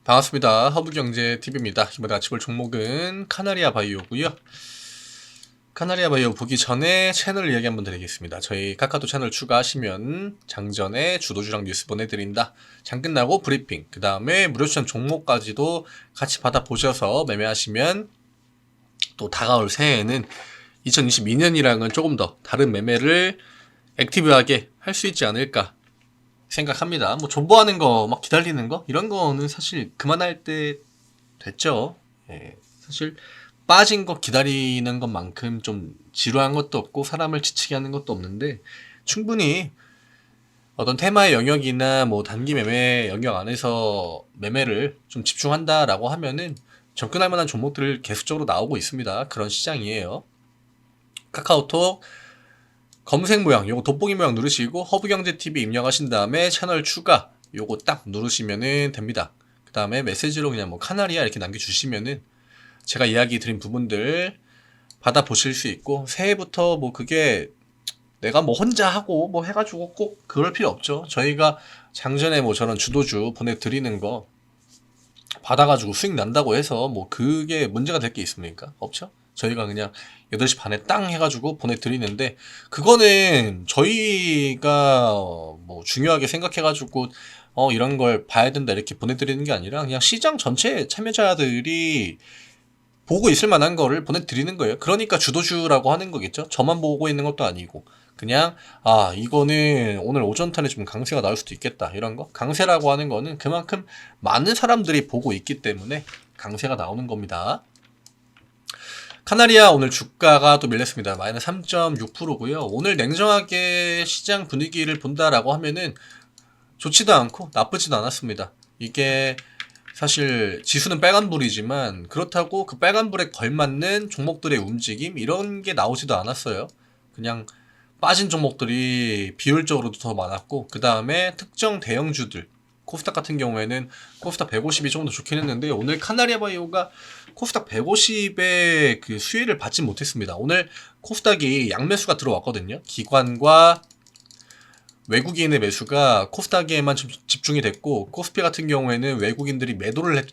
반갑습니다. 허브경제TV입니다. 이번에 같이 볼 종목은 카나리아 바이오고요. 카나리아 바이오 보기 전에 채널 이야기 한번 드리겠습니다. 저희 카카오톡 채널 추가하시면 장전에 주도주랑 뉴스 보내드린다. 장 끝나고 브리핑, 그 다음에 무료 추천 종목까지도 같이 받아보셔서 매매하시면 또 다가올 새해에는 2022년이랑은 조금 더 다른 매매를 액티브하게 할 수 있지 않을까 생각합니다. 뭐 존버하는 거 막 기다리는 거 이런 거는 사실 그만할 때 됐죠. 예, 사실 빠진 거 기다리는 것만큼 좀 지루한 것도 없고 사람을 지치게 하는 것도 없는데, 충분히 어떤 테마의 영역이나 뭐 단기 매매 영역 안에서 매매를 좀 집중한다라고 하면은 접근할 만한 종목들을 계속적으로 나오고 있습니다. 그런 시장이에요. 카카오톡 검색 모양, 요거 돋보기 모양 누르시고 허브경제TV 입력하신 다음에 채널 추가 요거 딱 누르시면은 됩니다. 그 다음에 메시지로 그냥 뭐 카나리아 이렇게 남겨주시면은 제가 이야기 드린 부분들 받아보실 수 있고, 새해부터 뭐 그게 내가 뭐 혼자 하고 뭐 해가지고 꼭 그럴 필요 없죠. 저희가 장전에 뭐 저런 주도주 보내드리는 거 받아가지고 수익 난다고 해서 뭐 그게 문제가 될 게 있습니까? 없죠? 저희가 그냥 8시 반에 땅 해가지고 보내드리는데, 그거는 저희가 뭐 중요하게 생각해가지고 이런 걸 봐야 된다 이렇게 보내드리는 게 아니라 그냥 시장 전체 참여자들이 보고 있을 만한 거를 보내드리는 거예요. 그러니까 주도주라고 하는 거겠죠. 저만 보고 있는 것도 아니고 그냥 이거는 오늘 오전탄에 좀 강세가 나올 수도 있겠다 이런 거. 강세라고 하는 거는 그만큼 많은 사람들이 보고 있기 때문에 강세가 나오는 겁니다. 카나리아 오늘 주가가 또 밀렸습니다. 마이너스 3.6%고요. 오늘 냉정하게 시장 분위기를 본다라고 하면은 좋지도 않고 나쁘지도 않았습니다. 이게 사실 지수는 빨간불이지만 그렇다고 그 빨간불에 걸맞는 종목들의 움직임 이런 게 나오지도 않았어요. 그냥 빠진 종목들이 비율적으로도 더 많았고, 그 다음에 특정 대형주들 코스닥 같은 경우에는 코스닥 150이 조금 더 좋긴 했는데, 오늘 카나리아 바이오가 코스닥 150의 그 수혜를 받지 못했습니다. 오늘 코스닥이 양매수가 들어왔거든요. 기관과 외국인의 매수가 코스닥에만 집중이 됐고, 코스피 같은 경우에는 외국인들이 매도를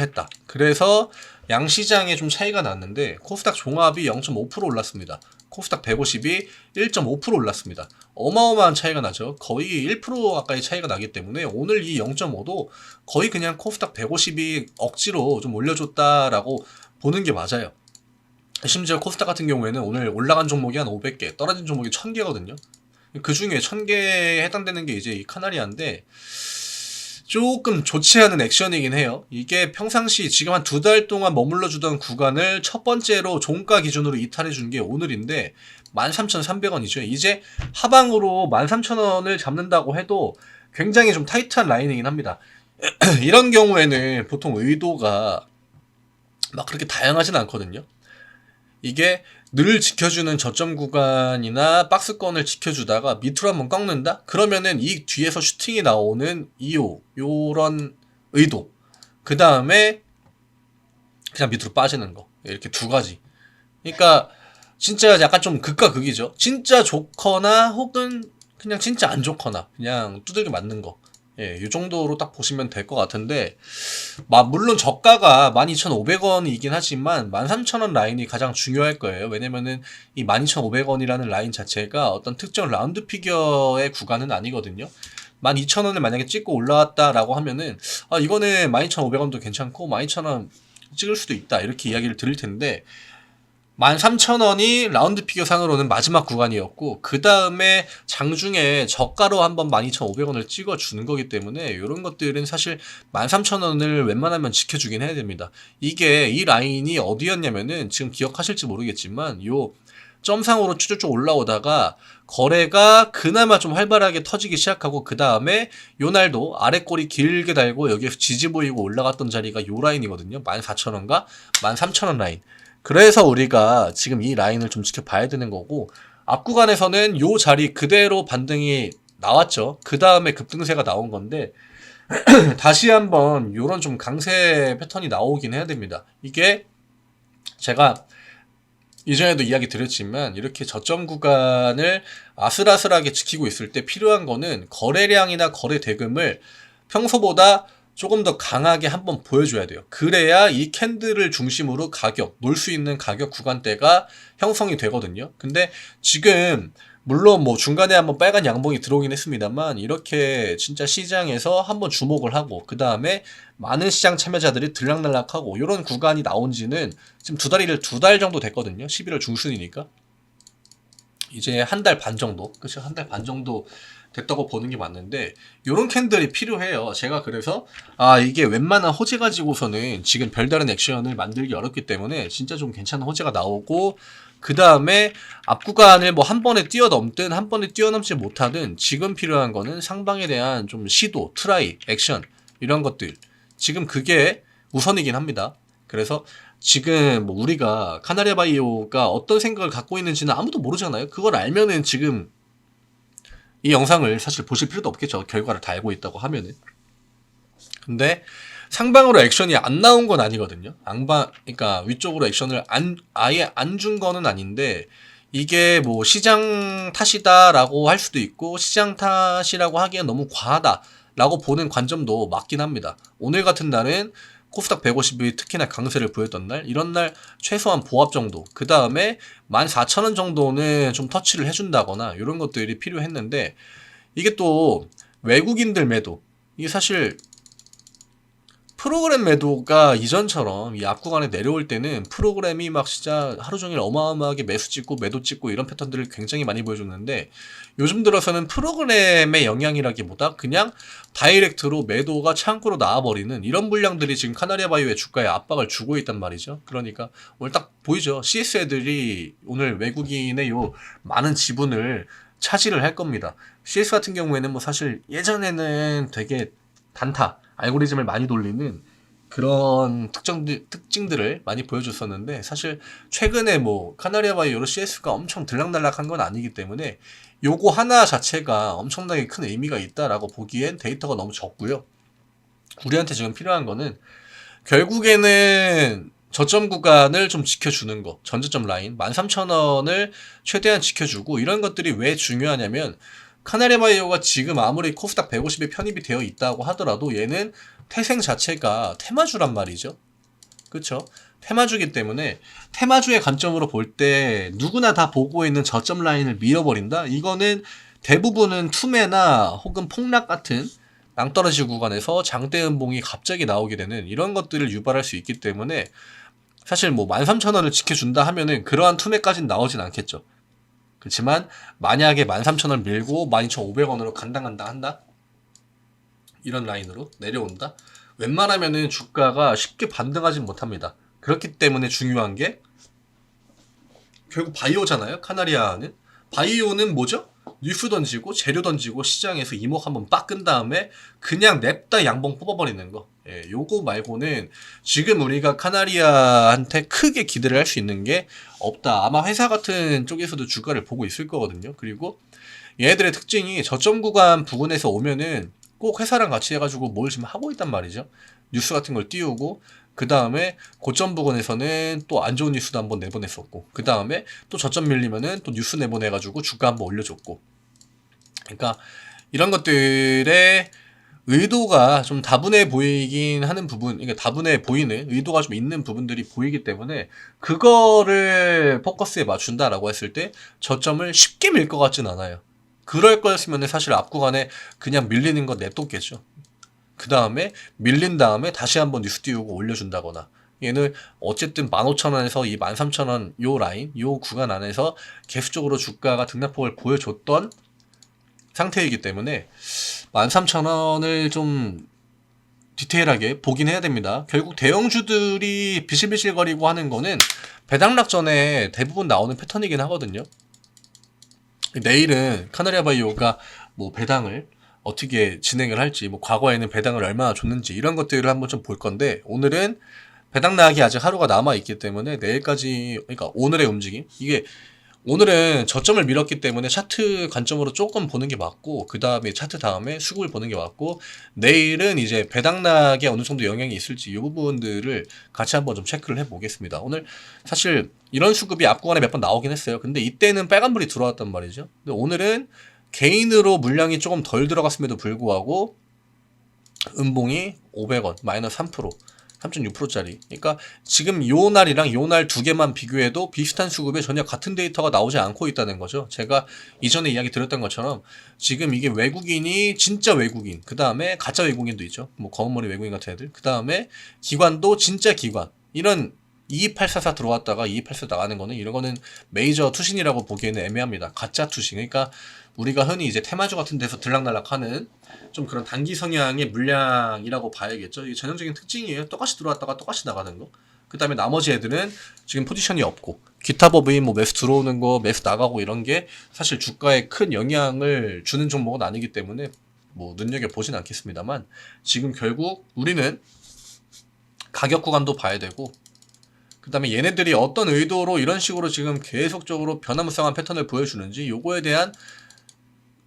했다. 그래서 양시장에 좀 차이가 났는데 코스닥 종합이 0.5% 올랐습니다. 코스닥 150이 1.5% 올랐습니다. 어마어마한 차이가 나죠. 거의 1% 가까이 차이가 나기 때문에 오늘 이 0.5도 거의 그냥 코스닥 150이 억지로 좀 올려줬다라고 보는 게 맞아요. 심지어 코스닥 같은 경우에는 오늘 올라간 종목이 한 500개, 떨어진 종목이 1000개거든요. 그 중에 1000개에 해당되는 게 이제 이 카나리아인데, 조금 좋지 않은 액션이긴 해요. 이게 평상시 지금 한 2달 동안 머물러 주던 구간을 첫 번째로 종가 기준으로 이탈해 준 게 오늘인데 13,300원이죠. 이제 하방으로 13,000원을 잡는다고 해도 굉장히 좀 타이트한 라인이긴 합니다. 이런 경우에는 보통 의도가 막 그렇게 다양하진 않거든요. 이게 늘 지켜주는 저점 구간이나 박스권을 지켜주다가 밑으로 한번 꺾는다? 그러면은 이 뒤에서 슈팅이 나오는 요런 의도. 그 다음에 그냥 밑으로 빠지는 거. 이렇게 두 가지. 그러니까 진짜 약간 좀 극과 극이죠. 진짜 좋거나 혹은 그냥 진짜 안 좋거나 그냥 두들겨 맞는 거. 예, 이 정도로 딱 보시면 될 것 같은데, 물론 저가가 12,500원이긴 하지만 13,000원 라인이 가장 중요할 거예요. 왜냐면은 이 12,500원이라는 라인 자체가 어떤 특정 라운드 피겨의 구간은 아니거든요. 12,000원을 만약에 찍고 올라왔다라고 하면은 이거는 12,500원도 괜찮고 12,000원 찍을 수도 있다 이렇게 이야기를 드릴 텐데, 13,000원이 라운드 피겨 상으로는 마지막 구간이었고, 그 다음에 장중에 저가로 한번 12,500원을 찍어주는 거기 때문에 이런 것들은 사실 13,000원을 웬만하면 지켜주긴 해야 됩니다. 이게 이 라인이 어디였냐면은 지금 기억하실지 모르겠지만 요 점상으로 쭉쭉 올라오다가 거래가 그나마 좀 활발하게 터지기 시작하고, 그 다음에 요 날도 아래 꼬리 길게 달고 여기에서 지지 보이고 올라갔던 자리가 요 라인이거든요. 14,000원과 13,000원 라인. 그래서 우리가 지금 이 라인을 좀 지켜봐야 되는 거고, 앞 구간에서는 요 자리 그대로 반등이 나왔죠. 그 다음에 급등세가 나온 건데 다시 한번 요런 좀 강세 패턴이 나오긴 해야 됩니다. 이게 제가 이전에도 이야기 드렸지만 이렇게 저점 구간을 아슬아슬하게 지키고 있을 때 필요한 거는 거래량이나 거래 대금을 평소보다 조금 더 강하게 한번 보여줘야 돼요. 그래야 이 캔들을 중심으로 가격, 놀 수 있는 가격 구간대가 형성이 되거든요. 근데 지금 물론 뭐 중간에 한번 빨간 양봉이 들어오긴 했습니다만 이렇게 진짜 시장에서 한번 주목을 하고 그 다음에 많은 시장 참여자들이 들락날락하고 이런 구간이 나온 지는 지금 두 달 정도 됐거든요. 11월 중순이니까. 이제 한 달 반 정도, 그쵸? 한 달 반 정도 됐다고 보는 게 맞는데, 요런 캔들이 필요해요. 제가 그래서, 이게 웬만한 호재 가지고서는 지금 별다른 액션을 만들기 어렵기 때문에 진짜 좀 괜찮은 호재가 나오고, 그 다음에 앞 구간을 뭐 한 번에 뛰어넘든 한 번에 뛰어넘지 못하든 지금 필요한 거는 상방에 대한 좀 시도, 트라이, 액션, 이런 것들. 지금 그게 우선이긴 합니다. 그래서 지금 뭐 우리가 카나리아 바이오가 어떤 생각을 갖고 있는지는 아무도 모르잖아요. 그걸 알면은 지금 이 영상을 사실 보실 필요도 없겠죠. 결과를 다 알고 있다고 하면은. 근데 상방으로 액션이 안 나온 건 아니거든요. 그러니까 위쪽으로 액션을 아예 안 준 거는 아닌데 이게 뭐 시장 탓이다라고 할 수도 있고 시장 탓이라고 하기엔 너무 과하다라고 보는 관점도 맞긴 합니다. 오늘 같은 날은 코스닥 150이 특히나 강세를 보였던 날, 이런 날 최소한 보합 정도, 그 다음에 14,000원 정도는 좀 터치를 해준다거나 이런 것들이 필요했는데 이게 또 외국인들 매도, 이게 사실 프로그램 매도가 이전처럼 이 앞구간에 내려올 때는 프로그램이 막 진짜 하루 종일 어마어마하게 매수 찍고 매도 찍고 이런 패턴들을 굉장히 많이 보여줬는데 요즘 들어서는 프로그램의 영향이라기보다 그냥 다이렉트로 매도가 창고로 나와버리는 이런 물량들이 지금 카나리아 바이오의 주가에 압박을 주고 있단 말이죠. 그러니까 오늘 딱 보이죠. CS 애들이 오늘 외국인의 요 많은 지분을 차지를 할 겁니다. CS 같은 경우에는 뭐 사실 예전에는 되게 단타, 알고리즘을 많이 돌리는 그런 특징들을 많이 보여줬었는데 사실 최근에 뭐 카나리아 바이오로 CS가 엄청 들락날락한 건 아니기 때문에 요거 하나 자체가 엄청나게 큰 의미가 있다라고 보기엔 데이터가 너무 적고요. 우리한테 지금 필요한 거는 결국에는 저점 구간을 좀 지켜주는 거, 전저점 라인 13,000원을 최대한 지켜주고 이런 것들이 왜 중요하냐면 카나리아 바이오가 지금 아무리 코스닥 150에 편입이 되어 있다고 하더라도 얘는 태생 자체가 테마주란 말이죠. 그쵸? 테마주기 때문에 테마주의 관점으로 볼 때 누구나 다 보고 있는 저점 라인을 밀어버린다? 이거는 대부분은 투매나 혹은 폭락 같은 낭떠러지 구간에서 장대 음봉이 갑자기 나오게 되는 이런 것들을 유발할 수 있기 때문에 사실 뭐 13,000원을 지켜준다 하면은 그러한 투매까지는 나오진 않겠죠. 그렇지만 만약에 13,000원 밀고 12,500원으로 간당간당 한다? 이런 라인으로 내려온다? 웬만하면은 주가가 쉽게 반등하진 못합니다. 그렇기 때문에 중요한 게 결국 바이오잖아요. 카나리아는. 바이오는 뭐죠? 뉴스 던지고 재료 던지고 시장에서 이목 한번 빡끈 다음에 그냥 냅다 양봉 뽑아버리는 거. 예, 요거 말고는 지금 우리가 카나리아한테 크게 기대를 할 수 있는 게 없다. 아마 회사 같은 쪽에서도 주가를 보고 있을 거거든요. 그리고 얘네들의 특징이 저점 구간 부근에서 오면은 꼭 회사랑 같이 해가지고 뭘 지금 하고 있단 말이죠. 뉴스 같은 걸 띄우고 그 다음에 고점 부근에서는 또 안 좋은 뉴스도 한번 내보냈었고 그 다음에 또 저점 밀리면은 또 뉴스 내보내가지고 주가 한번 올려줬고 그러니까 이런 것들의 의도가 좀 다분해 보이긴 하는 부분, 그러니까 다분해 보이는 의도가 좀 있는 부분들이 보이기 때문에 그거를 포커스에 맞춘다라고 했을 때 저점을 쉽게 밀 것 같진 않아요. 그럴 거였으면 사실 앞 구간에 그냥 밀리는 거 냅뒀겠죠. 그 다음에 밀린 다음에 다시 한번 뉴스 띄우고 올려준다거나 얘는 어쨌든 15,000원에서 이 13,000원 요 라인 요 구간 안에서 계속적으로 주가가 등락폭을 보여줬던 상태이기 때문에 13,000원을 좀 디테일하게 보긴 해야 됩니다. 결국 대형주들이 비실비실거리고 하는 거는 배당락 전에 대부분 나오는 패턴이긴 하거든요. 내일은 카나리아 바이오가 뭐 배당을 어떻게 진행을 할지, 뭐 과거에는 배당을 얼마나 줬는지 이런 것들을 한번 좀 볼 건데 오늘은 배당 나기 아직 하루가 남아 있기 때문에 내일까지, 그러니까 오늘의 움직임 이게 오늘은 저점을 밀었기 때문에 차트 관점으로 조금 보는 게 맞고 그 다음에 차트 다음에 수급을 보는 게 맞고 내일은 이제 배당락에 어느 정도 영향이 있을지 이 부분들을 같이 한번 좀 체크를 해보겠습니다. 오늘 사실 이런 수급이 앞 구간에 몇 번 나오긴 했어요. 근데 이때는 빨간불이 들어왔단 말이죠. 근데 오늘은 개인으로 물량이 조금 덜 들어갔음에도 불구하고 음봉이 500원 마이너스 3%, 3.6%짜리. 그러니까 지금 요 날이랑 요 날 두 개만 비교해도 비슷한 수급에 전혀 같은 데이터가 나오지 않고 있다는 거죠. 제가 이전에 이야기 드렸던 것처럼 지금 이게 외국인이 진짜 외국인, 그 다음에 가짜 외국인도 있죠. 뭐 검은머리 외국인 같은 애들. 그 다음에 기관도 진짜 기관. 이런 22844 들어왔다가 22844 나가는 거는 이런 거는 메이저 투신이라고 보기에는 애매합니다. 가짜 투신. 그러니까 우리가 흔히 이제 테마주 같은 데서 들락날락하는 좀 그런 단기 성향의 물량이라고 봐야겠죠. 이게 전형적인 특징이에요. 똑같이 들어왔다가 똑같이 나가는 거. 그 다음에 나머지 애들은 지금 포지션이 없고 기타 법인 뭐 매수 들어오는 거 매수 나가고 이런 게 사실 주가에 큰 영향을 주는 종목은 아니기 때문에 뭐 눈여겨보진 않겠습니다만 지금 결국 우리는 가격 구간도 봐야 되고 그 다음에 얘네들이 어떤 의도로 이런 식으로 지금 계속적으로 변화무쌍한 패턴을 보여주는지 요거에 대한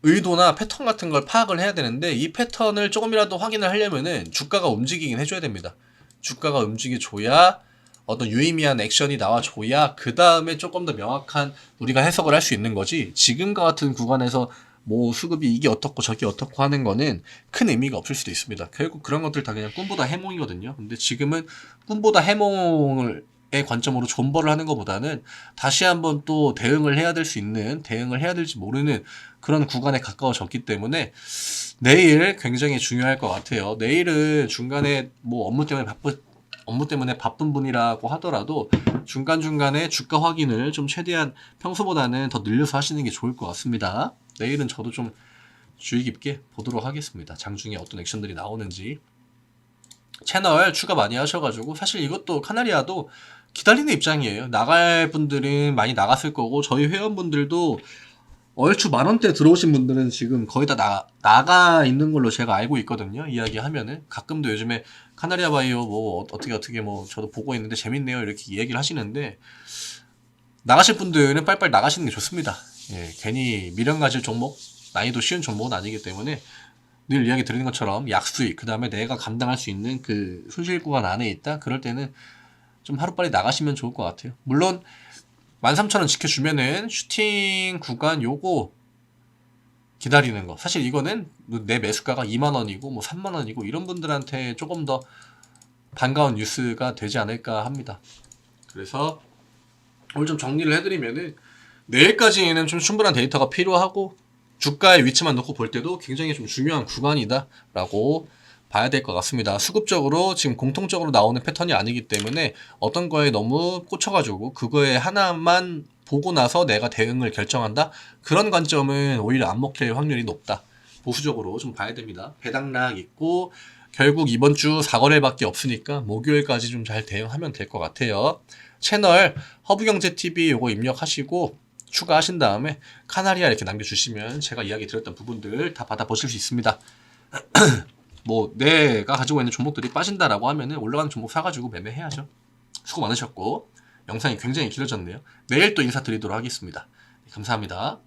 의도나 패턴 같은 걸 파악을 해야 되는데 이 패턴을 조금이라도 확인을 하려면은 주가가 움직이긴 해줘야 됩니다. 주가가 움직여줘야 어떤 유의미한 액션이 나와줘야 그 다음에 조금 더 명확한 우리가 해석을 할 수 있는 거지 지금과 같은 구간에서 뭐 수급이 이게 어떻고 저게 어떻고 하는 거는 큰 의미가 없을 수도 있습니다. 결국 그런 것들 다 그냥 꿈보다 해몽이거든요. 근데 지금은 꿈보다 해몽을 의 관점으로 존버를 하는 것보다는 다시 한번 또 대응을 해야 될 수 있는 대응을 해야 될지 모르는 그런 구간에 가까워졌기 때문에 내일 굉장히 중요할 것 같아요. 내일은 중간에 뭐 업무 때문에 바쁜 분이라고 하더라도 중간중간에 주가 확인을 좀 최대한 평소보다는 더 늘려서 하시는 게 좋을 것 같습니다. 내일은 저도 좀 주의 깊게 보도록 하겠습니다. 장중에 어떤 액션들이 나오는지. 채널 추가 많이 하셔가지고 사실 이것도 카나리아도 기다리는 입장이에요. 나갈 분들은 많이 나갔을 거고 저희 회원분들도 얼추 10,000원대 들어오신 분들은 지금 거의 다 나가 있는 걸로 제가 알고 있거든요. 이야기하면은 가끔도 요즘에 카나리아 바이오 뭐 어떻게 뭐 저도 보고 있는데 재밌네요 이렇게 이야기를 하시는데 나가실 분들은 빨리빨리 나가시는 게 좋습니다. 예, 괜히 미련 가질 종목 난이도 쉬운 종목은 아니기 때문에 늘 이야기 드리는 것처럼 약수익 그 다음에 내가 감당할 수 있는 그 손실 구간 안에 있다 그럴 때는 좀 하루빨리 나가시면 좋을 것 같아요. 물론 13,000원 지켜주면은 슈팅 구간 요거 기다리는 거 사실 이거는 내 매수가가 2만원이고 뭐 3만원이고 이런 분들한테 조금 더 반가운 뉴스가 되지 않을까 합니다. 그래서 오늘 좀 정리를 해드리면은 내일까지는 좀 충분한 데이터가 필요하고 주가의 위치만 놓고 볼 때도 굉장히 좀 중요한 구간이다 라고 봐야 될 것 같습니다. 수급적으로 지금 공통적으로 나오는 패턴이 아니기 때문에 어떤 거에 너무 꽂혀가지고 그거에 하나만 보고 나서 내가 대응을 결정한다? 그런 관점은 오히려 안 먹힐 확률이 높다. 보수적으로 좀 봐야 됩니다. 배당락 있고 결국 이번 주 4거래밖에 없으니까 목요일까지 좀 잘 대응하면 될 것 같아요. 채널 허브경제TV 요거 입력하시고 추가하신 다음에 카나리아 이렇게 남겨주시면 제가 이야기 드렸던 부분들 다 받아보실 수 있습니다. 뭐 내가 가지고 있는 종목들이 빠진다라고 하면은 올라가는 종목 사가지고 매매해야죠. 수고 많으셨고 영상이 굉장히 길어졌네요. 내일 또 인사드리도록 하겠습니다. 감사합니다.